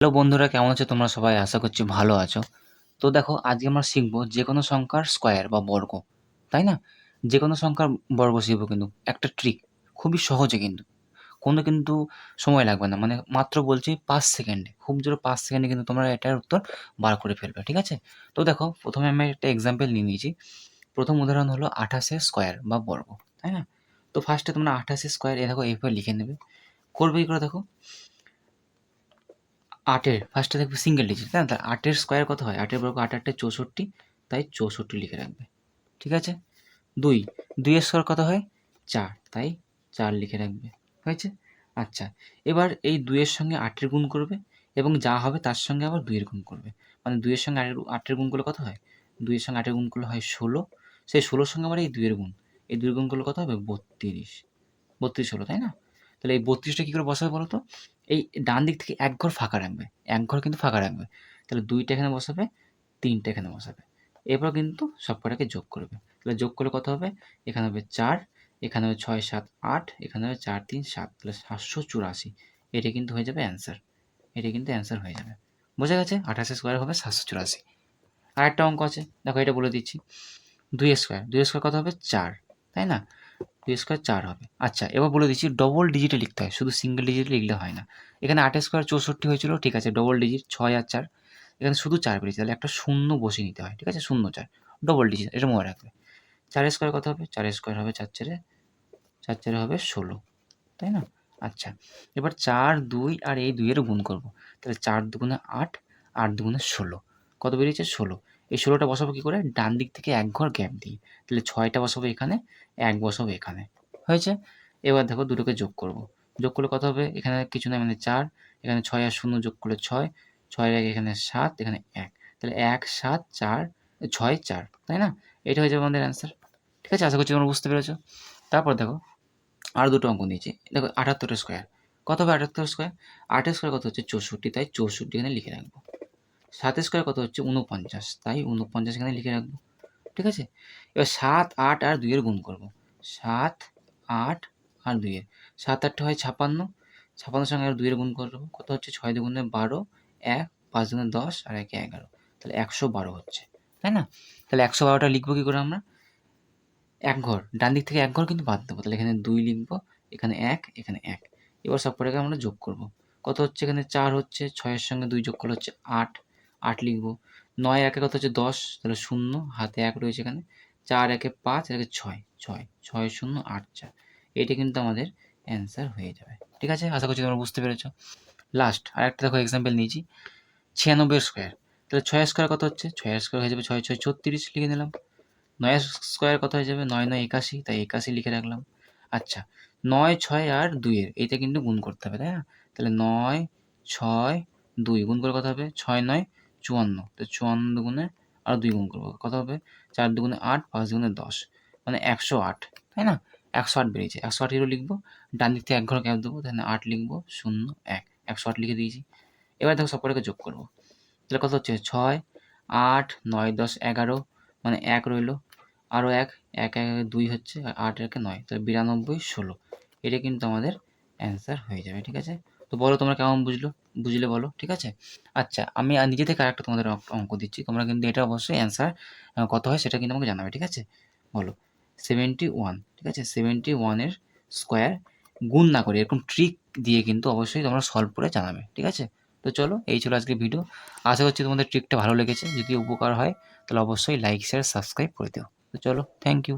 Hello বন্ধুরা, কেমন আছো তোমরা সবাই? আশা করছি ভালো আছো। তো দেখো, আজকে আমরা শিখবো যে কোনো সংখ্যার স্কোয়ার বা বর্গ, তাই না? যে কোনো সংখ্যার বর্গ শিখবো, কিন্তু একটা ট্রিক, খুবই সহজে, কিন্তু সময় লাগবে না, মানে মাত্র বলছি 5 সেকেন্ডে, খুব জোরে 5 সেকেন্ডে কিন্তু তোমরা এটার উত্তর বার করে ফেলবে, ঠিক আছে? তো দেখো, প্রথমে আমি একটা এক্সাম্পল নিয়ে নিয়েছি। প্রথম উদাহরণ হলো 28 স্কোয়ার বা বর্গ, তাই না? তো ফার্স্টে তোমরা 28 স্কোয়ার দেখো এইভাবে লিখে নেবে। করবে কি করে দেখো, 8-এর ফার্স্টে দেখবে সিঙ্গেল ডিজিট, তাই না? তাহলে 8-এর স্কোয়ার কত হয়? 8-এর বর্গ 8 8 64, তাই 64 লিখে রাখবে, ঠিক আছে? 2, 2-এর স্কোয়ার কত হয়? 4, তাই 4 লিখে রাখবে, হয়েছে? আচ্ছা, এবার এই 2-এর সঙ্গে 8-এর গুণ করবে এবং যা হবে তার সঙ্গে আবার 2-এর গুণ করবে। মানে 2-এর সঙ্গে 8-এর গুণ করলে কত হয়? 2-এর সঙ্গে 8-এর গুণ করলে হয় 16, সেই 16-র সঙ্গে আবার এই 2-এর গুণ, এই 2-এর গুণ করলে কত হবে? 32, 32 হলো, তাই না? তাহলে এই 32টা কী করে বসাবে বলো তো? এই ডান দিক থেকে এক ঘর ফাঁকা রাখবে, এক ঘর কিন্তু ফাঁকা রাখবে। তাহলে 2টা এখানে বসাবে, 3টা এখানে বসাবে। এরপর কিন্তু সবকটাকে যোগ করবে। তাহলে যোগ করলে কত হবে? এখানে হবে 4, এখানে হবে 6 7 8, এখানে হবে 4 3 7, তাহলে 784। এটা কিন্তু হয়ে যাবে অ্যান্সার। এটা কিন্তু অ্যান্সার হয়ে যাবে। বোঝা গেছে? 28 স্কোয়ার হবে 784। আরেকটা অঙ্ক আছে, দেখো এটা বলে দিচ্ছি। 2 স্কোয়ার, 2 স্কোয়ার কত হবে? 4, তাই না? 2 স্কোয়ার 4 হবে। আচ্ছা, এবার বলে দিচ্ছি ডবল ডিজিটে লিখতে হয়, শুধু সিঙ্গেল ডিজিটে লিখলে হয় না। এখানে 8 স্কোয়ার 64 হয়েছিল, ঠিক আছে, ডবল ডিজিট 6 আর 4। এখানে শুধু 4 বেরিয়েছে, তাহলে একটা শূন্য বসিয়ে নিতে হয়, ঠিক আছে? 0 4, ডবল ডিজিট, এটা মনে রাখবে। 4 স্কোয়ার কত হবে? 4 স্কোয়ার হবে 4 4 হবে 16, তাই না? আচ্ছা, এবার 4 2 আর এই 2 এর গুণ করব। তাহলে 4 দুগুণে 8, 8 দুগুণে 16, কত বেরিয়েছে? 16। এই 16টা বসাবো কী করে? ডান দিক থেকে এক ঘর গ্যাপ দিয়ে। তাহলে 6টা বসাবো এখানে, 1 বসাবো এখানে, হয়েছে? এবার দেখো দুটোকে যোগ করব। যোগ করলে কত হবে? এখানে কিছু না, মানে 4, এখানে 6 আর 0 যোগ করলে 6, 6 এর 1 এখানে 7, এখানে 1, তাহলে 1 7 4 6 4, তাই না? এটা হয়ে যাবে আমাদের অ্যান্সার, ঠিক আছে? আশা করছি তোমরা বুঝতে পেরেছো। তারপর দেখো, আরও দুটো অঙ্ক নিয়েছি। দেখো 78 স্কোয়ার কত হবে? 78 স্কোয়ার, 8 স্কোয়ার কত হচ্ছে? 64, তাই 64 এখানে লিখে রাখবো। 7 স্কোয়ার কত হচ্ছে? 49, তাই 49 এখানে লিখে রাখবো, ঠিক আছে? এবার 7 8 আর 2 এর গুণ করব। 7 8 আর 2 এর, 7 8 হয় 56, 56 সঙ্গে আর 2 এর গুণ করব, কত হচ্ছে? 6 দুগুণে 12, 1 5 দুগুণে 10 আর 1 11, তাহলে 112 হচ্ছে, তাই না? তাহলে 112টা লিখবো কী করে আমরা? এক ঘর, ডান দিক থেকে এক ঘর কিন্তু বাদ দেবো। তাহলে এখানে 2 লিখবো, এখানে 1, এখানে 1। এবার সবকটাকে আমরা যোগ করব। কত হচ্ছে? এখানে 4 হচ্ছে, 6 এর সঙ্গে 2 যোগ করলে হচ্ছে 8, 8 লিখবো। 9 একে কত হচ্ছে? 10, তাহলে 0, হাতে 1 রয়েছে এখানে। 4 একে 5, একে 6, 6, 6 0 8 4। এটা কিন্তু আমাদের অ্যান্সার হয়ে যাবে, ঠিক আছে? আশা করছি তোমরা বুঝতে পেরেছো। লাস্ট আরেকটা দেখো এক্সাম্পল নিয়েছি, 96 স্কোয়ার। তাহলে 6 স্কোয়ার কত হচ্ছে? 6 স্কোয়ার হয়ে যাবে 6 6 36, লিখে নিলাম। 9 স্কোয়ার কত হয়ে যাবে? 9 9 81, তাই 81 লিখে রাখলাম। আচ্ছা, 9 6 আর 2 এর এইটা কিন্তু গুণ করতে হবে, তাই না? তাহলে 9 6 2 গুণ করে কত হবে? 6 9 54, তো 54 দুগুণে আর 2 গুণ করবো, কত হবে? 4 দুগুণে 8, 5 দুগুণে 10, মানে 108, তাই না? 108 বেরিয়েছে। 108 এরও লিখবো, ডান দিক থেকে এক ঘর গ্যাপ দেবো, তাহলে 8 লিখবো, 0 1, 108 লিখে দিয়েছি। এবার দেখো সবকটাকে যোগ করবো। তাহলে কত হচ্ছে? 6 8 9 10 11, মানে 1 রইলো, আরও 1, 1 1 2 হচ্ছে, আর 8 1 9, তাহলে 92 16। এটা কিন্তু আমাদের অ্যান্সার হয়ে যাবে, ঠিক আছে? তো বলো তোমরা কেমন বুঝলে বলো, ঠিক আছে? আচ্ছা, আমি নিজে থেকে আরেকটা তোমাদের অঙ্ক দিচ্ছি, তোমরা কিন্তু এটা অবশ্যই অ্যান্সার কত হয় সেটা কিন্তু আমাকে জানাবে, ঠিক আছে? বলো 71, ঠিক আছে? 71 এর স্কোয়ার গুণ না করে এরকম ট্রিক দিয়ে কিন্তু অবশ্যই তোমরা সলভ করে জানাবে, ঠিক আছে? তো চলো, এই ছিল আজকের ভিডিও। আশা করছি তোমাদের ট্রিকটা ভালো লেগেছে। যদি উপকার হয় তাহলে অবশ্যই লাইক শেয়ার সাবস্ক্রাইব করে দিও। তো চলো, থ্যাংক ইউ।